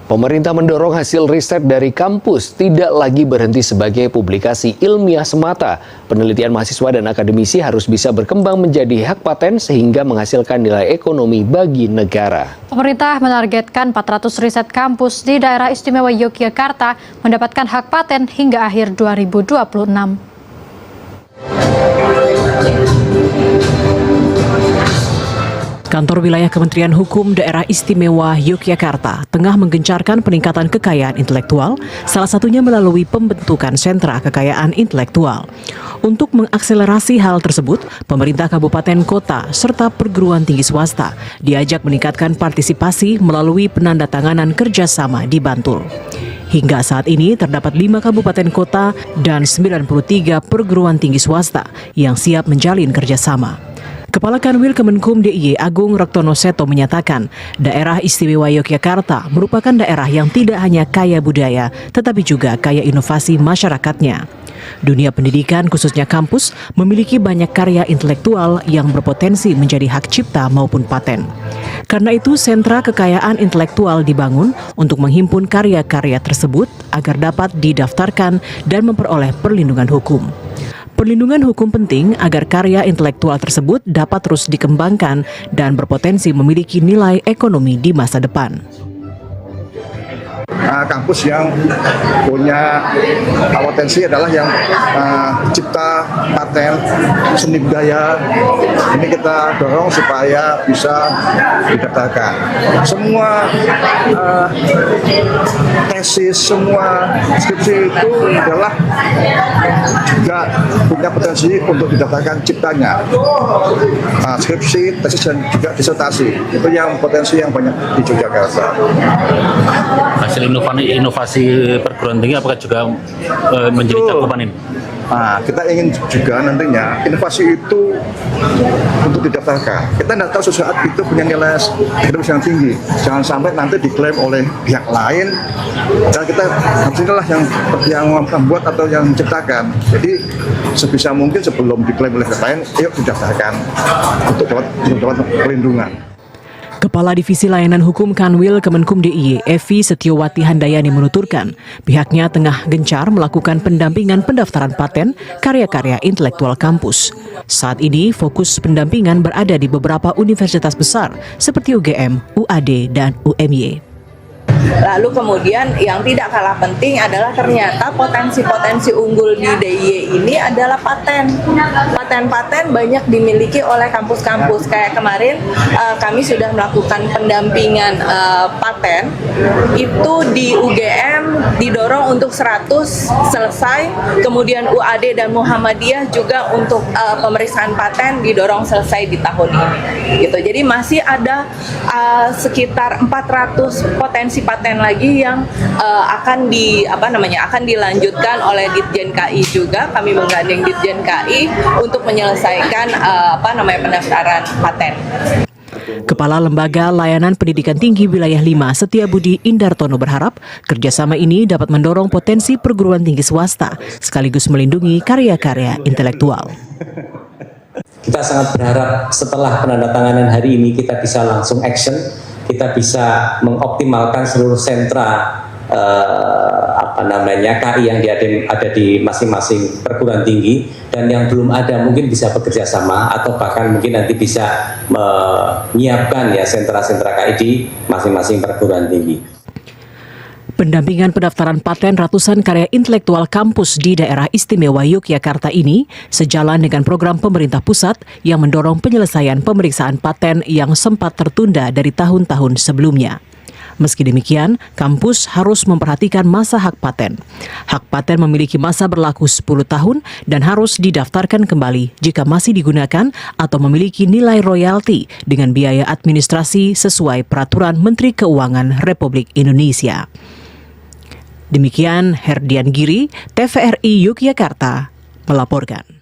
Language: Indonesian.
Pemerintah mendorong hasil riset dari kampus tidak lagi berhenti sebagai publikasi ilmiah semata. Penelitian mahasiswa dan akademisi harus bisa berkembang menjadi hak paten sehingga menghasilkan nilai ekonomi bagi negara. Pemerintah menargetkan 400 riset kampus di daerah istimewa Yogyakarta mendapatkan hak paten hingga akhir 2026. Kantor Wilayah Kementerian Hukum Daerah Istimewa Yogyakarta tengah menggencarkan peningkatan kekayaan intelektual, salah satunya melalui pembentukan sentra kekayaan intelektual. Untuk mengakselerasi hal tersebut, pemerintah kabupaten kota serta perguruan tinggi swasta diajak meningkatkan partisipasi melalui penandatanganan kerjasama di Bantul. Hingga saat ini terdapat 5 kabupaten kota dan 93 perguruan tinggi swasta yang siap menjalin kerjasama. Kepala Kanwil Kemenkum DIY Agung Rektono Seto menyatakan, daerah istimewa Yogyakarta merupakan daerah yang tidak hanya kaya budaya, tetapi juga kaya inovasi masyarakatnya. Dunia pendidikan, khususnya kampus, memiliki banyak karya intelektual yang berpotensi menjadi hak cipta maupun paten. Karena itu, sentra kekayaan intelektual dibangun untuk menghimpun karya-karya tersebut agar dapat didaftarkan dan memperoleh perlindungan hukum. Perlindungan hukum penting agar karya intelektual tersebut dapat terus dikembangkan dan berpotensi memiliki nilai ekonomi di masa depan. Kampus yang punya potensi adalah yang cipta, paten, seni budaya. Ini kita dorong supaya bisa didaftarkan. Semua tesis, semua skripsi itu adalah juga punya potensi untuk didaftarkan ciptanya. Skripsi, tesis, dan juga disertasi. Itu yang potensi yang banyak di Yogyakarta. Hasil inovasi perguruan tinggi apakah juga menjadi cakupan ini? Kita ingin juga nantinya inovasi itu untuk didaftarkan. Kita tidak tahu sesuatu itu punya nilai ekonomi yang tinggi. Jangan sampai nanti diklaim oleh pihak lain. Dan kita inilah yang membuat atau yang menciptakan. Jadi sebisa mungkin sebelum diklaim oleh pihak lain, yuk didaftarkan untuk dapat perlindungan. Kepala Divisi Layanan Hukum Kanwil Kemenkum DIY, Evi Setiowati Handayani menuturkan, pihaknya tengah gencar melakukan pendampingan pendaftaran paten karya-karya intelektual kampus. Saat ini, fokus pendampingan berada di beberapa universitas besar seperti UGM, UAD, dan UMY. Lalu kemudian yang tidak kalah penting adalah ternyata potensi-potensi unggul di DIY ini adalah paten. Paten-paten banyak dimiliki oleh kampus-kampus. Kayak kemarin kami sudah melakukan pendampingan paten. Itu di UGM didorong untuk 100 selesai. Kemudian UAD dan Muhammadiyah juga untuk pemeriksaan paten didorong selesai di tahun ini. Gitu. Jadi masih ada sekitar 400 potensi paten lagi yang akan dilanjutkan oleh Ditjen KI juga. Kami menggandeng Ditjen KI untuk menyelesaikan pendaftaran paten. Kepala Lembaga Layanan Pendidikan Tinggi Wilayah 5 Setiabudi Indartono berharap kerjasama ini dapat mendorong potensi perguruan tinggi swasta sekaligus melindungi karya-karya intelektual. Kita sangat berharap setelah penandatanganan hari ini kita bisa langsung action, kita bisa mengoptimalkan seluruh sentra KI yang ada di masing-masing perguruan tinggi, dan yang belum ada mungkin bisa bekerja sama atau bahkan mungkin nanti bisa menyiapkan ya sentra-sentra KI di masing-masing perguruan tinggi. Pendampingan pendaftaran paten ratusan karya intelektual kampus di daerah istimewa Yogyakarta ini sejalan dengan program pemerintah pusat yang mendorong penyelesaian pemeriksaan paten yang sempat tertunda dari tahun-tahun sebelumnya. Meski demikian, kampus harus memperhatikan masa hak paten. Hak paten memiliki masa berlaku 10 tahun dan harus didaftarkan kembali jika masih digunakan atau memiliki nilai royalti dengan biaya administrasi sesuai Peraturan Menteri Keuangan Republik Indonesia. Demikian Herdian Giri, TVRI Yogyakarta melaporkan.